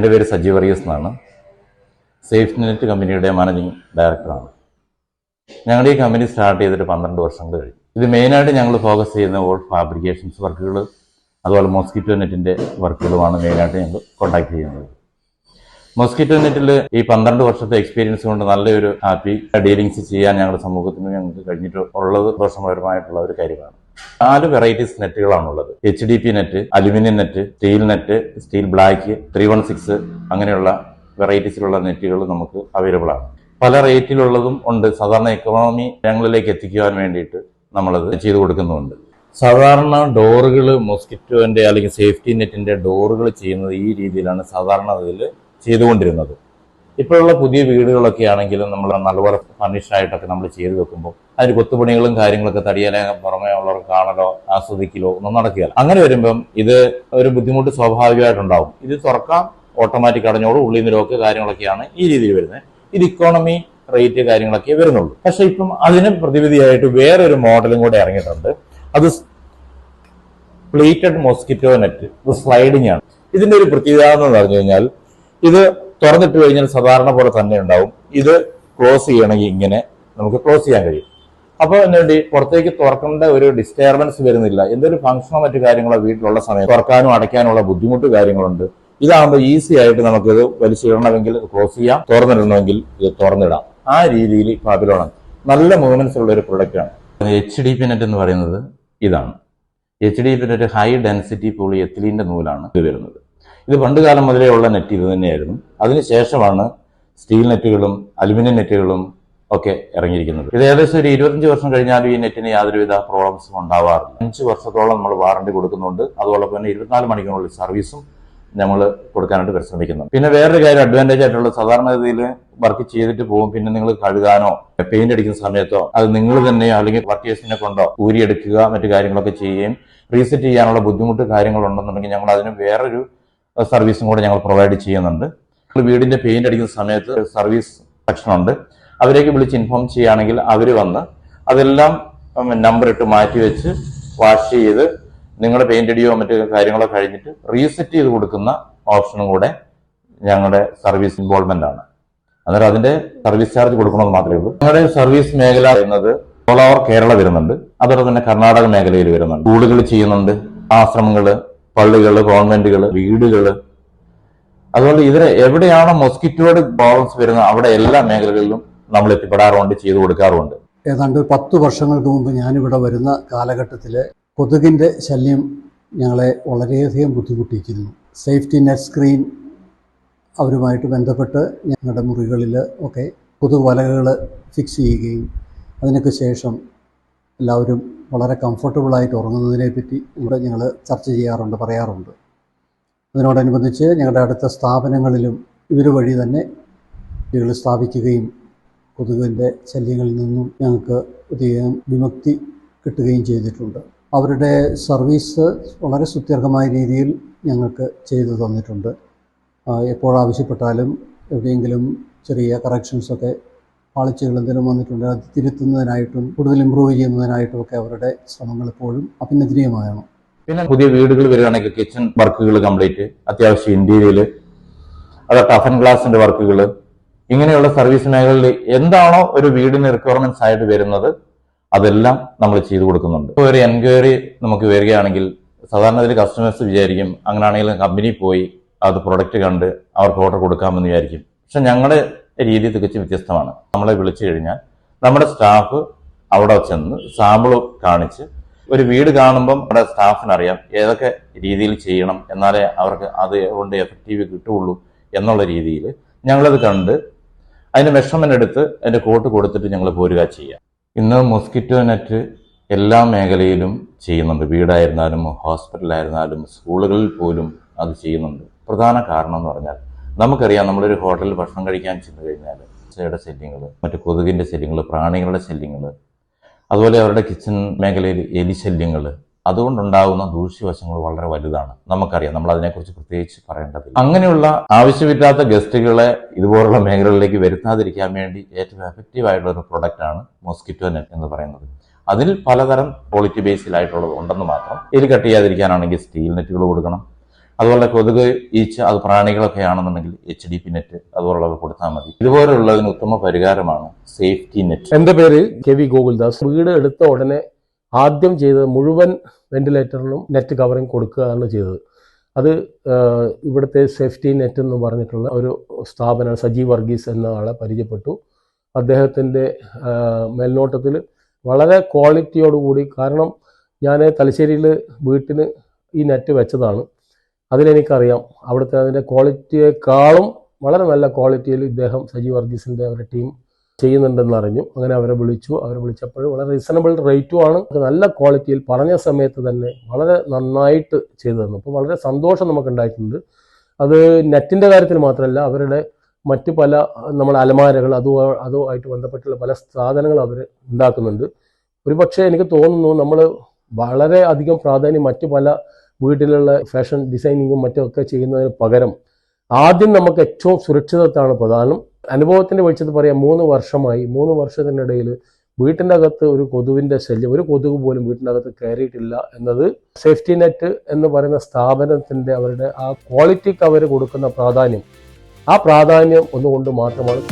എൻ്റെ പേര് സജീവ് വർഗീസ് എന്നാണ്. സേഫ്റ്റി നെറ്റ് കമ്പനിയുടെ മാനേജിങ് ഡയറക്ടറാണ്. ഞങ്ങളുടെ ഈ കമ്പനി സ്റ്റാർട്ട് ചെയ്തിട്ട് 12 വർഷങ്ങൾ കഴിഞ്ഞു. ഇത് മെയിനായിട്ട് ഞങ്ങൾ ഫോക്കസ് ചെയ്യുന്ന ഓൾ ഫാബ്രിക്കേഷൻസ് വർക്കുകൾ, അതുപോലെ മോസ്കിറ്റോ നെറ്റിൻ്റെ വർക്കുകളുമാണ് മെയിനായിട്ട് ഞങ്ങൾ കോൺടാക്ട് ചെയ്യുന്നത്. മോസ്കിറ്റോ നെറ്റിൽ ഈ 12 വർഷത്തെ എക്സ്പീരിയൻസ് കൊണ്ട് നല്ലൊരു ഹാപ്പി ഡീലിങ്സ് ചെയ്യാൻ ഞങ്ങളുടെ സമൂഹത്തിന് ഞങ്ങൾക്ക് കഴിഞ്ഞിട്ട് ഉള്ളത് ദോഷപരമായിട്ടുള്ള ഒരു കാര്യമാണ്. 4 വെറൈറ്റീസ് നെറ്റുകളാണുള്ളത്. HDP net, aluminium net, steel net, steel black, 316 അങ്ങനെയുള്ള വെറൈറ്റീസിലുള്ള നെറ്റുകൾ നമുക്ക് അവൈലബിൾ ആണ്. പല റേറ്റിലുള്ളതും ഉണ്ട്. സാധാരണ എക്കണോമി ഞങ്ങളിലേക്ക് എത്തിക്കുവാൻ വേണ്ടിയിട്ട് നമ്മളത് ചെയ്തു കൊടുക്കുന്നുണ്ട്. സാധാരണ ഡോറുകൾ മോസ്കിറ്റോന്റെ അല്ലെങ്കിൽ സേഫ്റ്റി നെറ്റിന്റെ ഡോറുകൾ ചെയ്യുന്നത് ഈ രീതിയിലാണ് സാധാരണ അതിൽ ചെയ്തുകൊണ്ടിരുന്നത്. ഇപ്പോഴുള്ള പുതിയ വീടുകളൊക്കെ ആണെങ്കിലും നമ്മൾ നല്ലപോലെ ഫർണിഷായിട്ടൊക്കെ നമ്മൾ ചെയ്തു വെക്കുമ്പോൾ അതിന് കൊത്തുപണികളും കാര്യങ്ങളൊക്കെ തടിയാലെ പുറമേ ഉള്ളവർക്ക് കാണലോ ആസ്വദിക്കലോ ഒന്നും നടക്കുകയില്ല. അങ്ങനെ വരുമ്പം ഇത് ഒരു ബുദ്ധിമുട്ട് സ്വാഭാവികമായിട്ടുണ്ടാവും. ഇത് തുറക്കാം, ഓട്ടോമാറ്റിക് അടഞ്ഞോടും ഉള്ളിൽ നിന്ന് ലോക്ക് കാര്യങ്ങളൊക്കെയാണ് ഈ രീതിയിൽ വരുന്നത്. ഇത് ഇക്കോണമി റേറ്റ് കാര്യങ്ങളൊക്കെ വരുന്നുള്ളൂ. പക്ഷെ ഇപ്പം അതിന് പ്രതിവിധിയായിട്ട് വേറൊരു മോഡലും കൂടെ ഇറങ്ങിയിട്ടുണ്ട്. അത് പ്ലേറ്റഡ് മോസ്കിറ്റോ നെറ്റ്. ഇത് സ്ലൈഡിംഗ് ആണ്. ഇതിന്റെ ഒരു പ്രത്യേകത എന്ന് പറഞ്ഞു കഴിഞ്ഞാൽ ഇത് തുറന്നിട്ട് കഴിഞ്ഞാൽ സാധാരണ പോലെ തന്നെ ഉണ്ടാവും. ഇത് ക്ലോസ് ചെയ്യണമെങ്കിൽ ഇങ്ങനെ നമുക്ക് ക്ലോസ് ചെയ്യാൻ കഴിയും. അപ്പോൾ എന്നുവേണ്ടി പുറത്തേക്ക് തുറക്കേണ്ട ഒരു ഡിസ്റ്റർബൻസ് വരുന്നില്ല. എന്തൊരു ഫംഗ്ഷനോ മറ്റു കാര്യങ്ങളോ വീട്ടിലുള്ള സമയത്ത് തുറക്കാനും അടയ്ക്കാനുള്ള ബുദ്ധിമുട്ട് കാര്യങ്ങളുണ്ട്. ഇതാകുമ്പോൾ ഈസി ആയിട്ട് നമുക്കിത് വലിച്ചിടണമെങ്കിൽ ക്ലോസ് ചെയ്യാം, തുറന്നിടണമെങ്കിൽ ഇത് തുറന്നിടാം. ആ രീതിയിൽ ഫാബിലോണാണ്. നല്ല മൂവ്മെന്റ്സ് ഉള്ള ഒരു പ്രൊഡക്റ്റാണ്. HDP നെറ്റ് എന്ന് പറയുന്നത് ഇതാണ്. HDP net high density poly എത്തിലീൻ്റെ നൂലാണ് ഇത് വരുന്നത്. ഇത് പണ്ട് കാലം മുതലേ ഉള്ള നെറ്റ് ഇത് തന്നെയായിരുന്നു. അതിനുശേഷമാണ് സ്റ്റീൽ നെറ്റുകളും അലുമിനിയം നെറ്റുകളും ഒക്കെ ഇറങ്ങിയിരിക്കുന്നത്. ഇത് ഏകദേശം ഒരു 25 വർഷം കഴിഞ്ഞാലും ഈ നെറ്റിന് യാതൊരുവിധ പ്രോബ്ലംസും ഉണ്ടാവാറില്ല. 5 വർഷത്തോളം നമ്മൾ വാറണ്ടി കൊടുക്കുന്നുണ്ട്. അതുപോലെ തന്നെ 24 മണിക്കൂറിനുള്ളിൽ സർവീസും നമ്മൾ കൊടുക്കാനായിട്ട് പരിശ്രമിക്കുന്നുണ്ട്. പിന്നെ വേറൊരു കാര്യം അഡ്വാൻറ്റേജ് ആയിട്ടുള്ള സാധാരണഗതിയിൽ വർക്ക് ചെയ്തിട്ട് പോകും. പിന്നെ നിങ്ങൾ കഴുകാനോ പെയിന്റ് അടിക്കുന്ന സമയത്തോ അത് നിങ്ങൾ തന്നെയോ അല്ലെങ്കിൽ വർക്കേഴ്സിനെ കൊണ്ടോ ഊരിയെടുക്കുക മറ്റു കാര്യങ്ങളൊക്കെ ചെയ്യുകയും റീസെറ്റ് ചെയ്യാനുള്ള ബുദ്ധിമുട്ട് കാര്യങ്ങളുണ്ടെന്നുണ്ടെങ്കിൽ ഞങ്ങൾ അതിന് വേറൊരു സർവീസും കൂടെ ഞങ്ങൾ പ്രൊവൈഡ് ചെയ്യുന്നുണ്ട്. വീടിന്റെ പെയിന്റ് അടിക്കുന്ന സമയത്ത് സർവീസ് സെക്ഷൻ ഉണ്ട്. അവരേക്ക് വിളിച്ച് ഇൻഫോം ചെയ്യുകയാണെങ്കിൽ അവർ വന്ന് അതെല്ലാം നമ്പർ ഇട്ട് മാറ്റി വെച്ച് വാഷ് ചെയ്ത് നിങ്ങളുടെ പെയിന്റ് അടിയോ മറ്റു കാര്യങ്ങളോ കഴിഞ്ഞിട്ട് റീസെറ്റ് ചെയ്ത് കൊടുക്കുന്ന ഓപ്ഷനും കൂടെ ഞങ്ങളുടെ സർവീസ് ഇൻവോൾവ്മെന്റ് ആണ്. അന്നേരം അതിന്റെ സർവീസ് ചാർജ് കൊടുക്കണമെന്ന് മാത്രമേ ഉള്ളൂ. ഞങ്ങളുടെ സർവീസ് മേഖല എന്നത് ഓൾ ഓവർ കേരള വരുന്നുണ്ട്. അതോടെ തന്നെ കർണാടക മേഖലയിൽ വരുന്നുണ്ട്. സ്കൂളുകൾ ചെയ്യുന്നുണ്ട്, ആശ്രമങ്ങള്, പള്ളികള്, കോൺവെന്റുകള്, വീടുകള്. അതുകൊണ്ട് ഇതിന് എവിടെയാണോ മോസ്കിറ്റോയുടെ പ്രോബ്ലംസ് വരുന്നത് അവിടെ എല്ലാ മേഖലകളിലും നമ്മൾ എത്തിപ്പെടാറുണ്ട്, ചെയ്തു കൊടുക്കാറുണ്ട്. ഏതാണ്ട് 10 വർഷങ്ങൾക്ക് മുമ്പ് ഞാനിവിടെ വരുന്ന കാലഘട്ടത്തിൽ കൊതുകിൻ്റെ ശല്യം ഞങ്ങളെ വളരെയധികം ബുദ്ധിമുട്ടിച്ചിരുന്നു. സേഫ്റ്റി നെറ്റ് സ്ക്രീൻ അവരുമായിട്ട് ബന്ധപ്പെട്ട് ഞങ്ങളുടെ മുറികളിൽ ഒക്കെ കൊതുക് വലകൾ ഫിക്സ് ചെയ്യുകയും അതിനൊക്കെ ശേഷം എല്ലാവരും വളരെ കംഫർട്ടബിളായിട്ട് ഉറങ്ങുന്നതിനെ പറ്റി ഇവിടെ ഞങ്ങൾ ചർച്ച ചെയ്യാറുണ്ട്, പറയാറുണ്ട്. അതിനോടനുബന്ധിച്ച് ഞങ്ങളുടെ അടുത്ത സ്ഥാപനങ്ങളിലും ഇവർ വഴി തന്നെ വീടുകൾ സ്ഥാപിക്കുകയും കൊതുകിൻ്റെ ശല്യങ്ങളിൽ നിന്നും ഞങ്ങൾക്ക് അധികം വിമുക്തി കിട്ടുകയും ചെയ്തിട്ടുണ്ട്. അവരുടെ സർവീസ് വളരെ സുത്യർഹമായ രീതിയിൽ ഞങ്ങൾക്ക് ചെയ്തു തന്നിട്ടുണ്ട്. എപ്പോഴാവശ്യപ്പെട്ടാലും എവിടെയെങ്കിലും ചെറിയ കറക്ഷൻസൊക്കെ പാളിച്ചകൾ എന്തെങ്കിലും വന്നിട്ടുണ്ട് അത് തിരുത്തുന്നതിനായിട്ടും കൂടുതൽ ഇമ്പ്രൂവ് ചെയ്യുന്നതിനായിട്ടും ഒക്കെ അവരുടെ ശ്രമങ്ങൾ എപ്പോഴും അഭിനന്ദനീയമാണ്. പിന്നെ പുതിയ വീടുകൾ വരികയാണെങ്കിൽ കിച്ചൺ വർക്കുകൾ കംപ്ലീറ്റ്, അത്യാവശ്യം ഇന്റീരിയൽ, അത് ടഫൻ ഗ്ലാസിന്റെ വർക്കുകൾ, ഇങ്ങനെയുള്ള സർവീസ് മേഖലയിൽ എന്താണോ ഒരു വീടിന് റിക്വയർമെന്റ്സ് ആയിട്ട് വരുന്നത് അതെല്ലാം നമ്മൾ ചെയ്തു കൊടുക്കുന്നുണ്ട്. ഒരു എൻക്വയറി നമുക്ക് വരികയാണെങ്കിൽ സാധാരണ ഇതിൽ കസ്റ്റമേഴ്സ് വിചാരിക്കും അങ്ങനെയാണെങ്കിൽ കമ്പനി പോയി അത് പ്രൊഡക്റ്റ് കണ്ട് അവർക്ക് ഓർഡർ കൊടുക്കാമെന്ന് വിചാരിക്കും. പക്ഷെ ഞങ്ങളുടെ രീതി തികച്ചും വ്യത്യസ്തമാണ്. നമ്മളെ വിളിച്ചു കഴിഞ്ഞാൽ നമ്മുടെ സ്റ്റാഫ് അവിടെ ചെന്ന് സാമ്പിൾ കാണിച്ച് ഒരു വീട് കാണുമ്പം നമ്മുടെ സ്റ്റാഫിനറിയാം ഏതൊക്കെ രീതിയിൽ ചെയ്യണം, എന്നാലേ അവർക്ക് അത് കൊണ്ട് എഫക്റ്റീവ് കിട്ടുകയുള്ളൂ എന്നുള്ള രീതിയിൽ ഞങ്ങളത് കണ്ട് അതിന് മെഷർമെന്റ് എടുത്ത് അതിന്റെ കോട്ട് കൊടുത്തിട്ട് ഞങ്ങൾ പോരുക ചെയ്യാം. ഇന്ന് മോസ്കിറ്റോ നെറ്റ് എല്ലാ മേഖലയിലും ചെയ്യുന്നുണ്ട്. വീടായിരുന്നാലും ഹോസ്പിറ്റലായിരുന്നാലും സ്കൂളുകളിൽ പോലും അത് ചെയ്യുന്നുണ്ട്. പ്രധാന കാരണം എന്ന് പറഞ്ഞാൽ നമുക്കറിയാം, നമ്മളൊരു ഹോട്ടലിൽ ഭക്ഷണം കഴിക്കാൻ ചെന്ന് കഴിഞ്ഞാൽ പൂച്ചയുടെ ശല്യങ്ങൾ, മറ്റു കൊതുകിൻ്റെ ശല്യങ്ങൾ, പ്രാണികളുടെ ശല്യങ്ങൾ, അതുപോലെ അവരുടെ കിച്ചൺ മേഖലയിൽ എലി ശല്യങ്ങൾ, അതുകൊണ്ടുണ്ടാകുന്ന ദൂഷ്യവശങ്ങൾ വളരെ വലുതാണ്. നമുക്കറിയാം, നമ്മൾ അതിനെക്കുറിച്ച് പ്രത്യേകിച്ച് പറയേണ്ടതില്ല. അങ്ങനെയുള്ള ആവശ്യമില്ലാത്ത ഗസ്റ്റുകളെ ഇതുപോലുള്ള മേഖലകളിലേക്ക് വരുത്താതിരിക്കാൻ വേണ്ടി ഏറ്റവും എഫക്റ്റീവ് ആയിട്ടുള്ള ഒരു പ്രൊഡക്റ്റാണ് മോസ്കിറ്റോ നെറ്റ് എന്ന് പറയുന്നത്. അതിൽ പലതരം ക്വാളിറ്റി ബേസിലായിട്ടുള്ളത് ഉണ്ടെന്ന് മാത്രം. എലി കട്ട് ചെയ്യാതിരിക്കാനാണെങ്കിൽ സ്റ്റീൽ നെറ്റുകൾ കൊടുക്കണം. അതുപോലെ കൊതുക്, ഈച്ച, അത് പ്രാണികളൊക്കെ ആണെന്നുണ്ടെങ്കിൽ HDP നെറ്റ് അതുപോലുള്ളത് കൊടുത്താൽ മതി. ഇതുപോലുള്ളതിന് ഉത്തമ പരിഹാരമാണ് സേഫ്റ്റി നെറ്റ്. എൻ്റെ പേര് KV ഗോകുൽദാസ്. വീട് എടുത്ത ഉടനെ ആദ്യം ചെയ്തത് മുഴുവൻ വെന്റിലേറ്ററിലും നെറ്റ് കവറിങ് കൊടുക്കുകയാണ് ചെയ്തത്. അത് ഇവിടുത്തെ സേഫ്റ്റി നെറ്റ് എന്ന് പറഞ്ഞിട്ടുള്ള ഒരു സ്ഥാപനം, സജീവ് വർഗീസ് എന്ന ആളെ പരിചയപ്പെട്ടു. അദ്ദേഹത്തിൻ്റെ മേൽനോട്ടത്തിൽ വളരെ ക്വാളിറ്റിയോടുകൂടി, കാരണം ഞാൻ തലശ്ശേരിയിൽ വീട്ടിന് ഈ നെറ്റ് വെച്ചതാണ്, അതിലെനിക്കറിയാം അവിടുത്തെ അതിൻ്റെ ക്വാളിറ്റിയേക്കാളും വളരെ നല്ല ക്വാളിറ്റിയിൽ ഇദ്ദേഹം സജീവ് വർഗീസിൻ്റെ അവരുടെ ടീം ചെയ്യുന്നുണ്ടെന്ന് അറിഞ്ഞു. അങ്ങനെ അവരെ വിളിച്ചപ്പോൾ വളരെ റീസണബിൾ റേറ്റുമാണ്, നല്ല ക്വാളിറ്റിയിൽ പറഞ്ഞ സമയത്ത് തന്നെ വളരെ നന്നായിട്ട് ചെയ്തു തന്നു. അപ്പോൾ വളരെ സന്തോഷം നമുക്കുണ്ടായിട്ടുണ്ട്. അത് നെറ്റിൻ്റെ കാര്യത്തിൽ മാത്രമല്ല, അവരുടെ മറ്റ് പല നമ്മൾ അലമാരകൾ അതുമായിട്ട് ബന്ധപ്പെട്ടുള്ള പല സാധനങ്ങൾ അവർ ഉണ്ടാക്കുന്നുണ്ട്. ഒരുപക്ഷെ എനിക്ക് തോന്നുന്നു നമ്മൾ വളരെ അധികം പ്രാധാന്യം മറ്റ് പല വീട്ടിലുള്ള ഫാഷൻ ഡിസൈനിങ്ങും മറ്റുമൊക്കെ ചെയ്യുന്നതിന് പകരം ആദ്യം നമുക്ക് ഏറ്റവും സുരക്ഷിതത്വമാണ് പ്രധാനം. അനുഭവത്തിൻ്റെ വെളിച്ചത്ത് പറയാം, 3 വർഷത്തിനിടയിൽ വീട്ടിൻ്റെ അകത്ത് ഒരു കൊതുവിൻ്റെ ശല്യം, ഒരു കൊതുക് പോലും വീട്ടിൻ്റെ അകത്ത് കയറിയിട്ടില്ല എന്നത് സേഫ്റ്റി നെറ്റ് എന്ന് പറയുന്ന സ്ഥാപനത്തിൻ്റെ അവരുടെ ആ ക്വാളിറ്റിക്ക് അവർ കൊടുക്കുന്ന പ്രാധാന്യം, ആ പ്രാധാന്യം ഒന്നുകൊണ്ട് മാത്രമാണ്.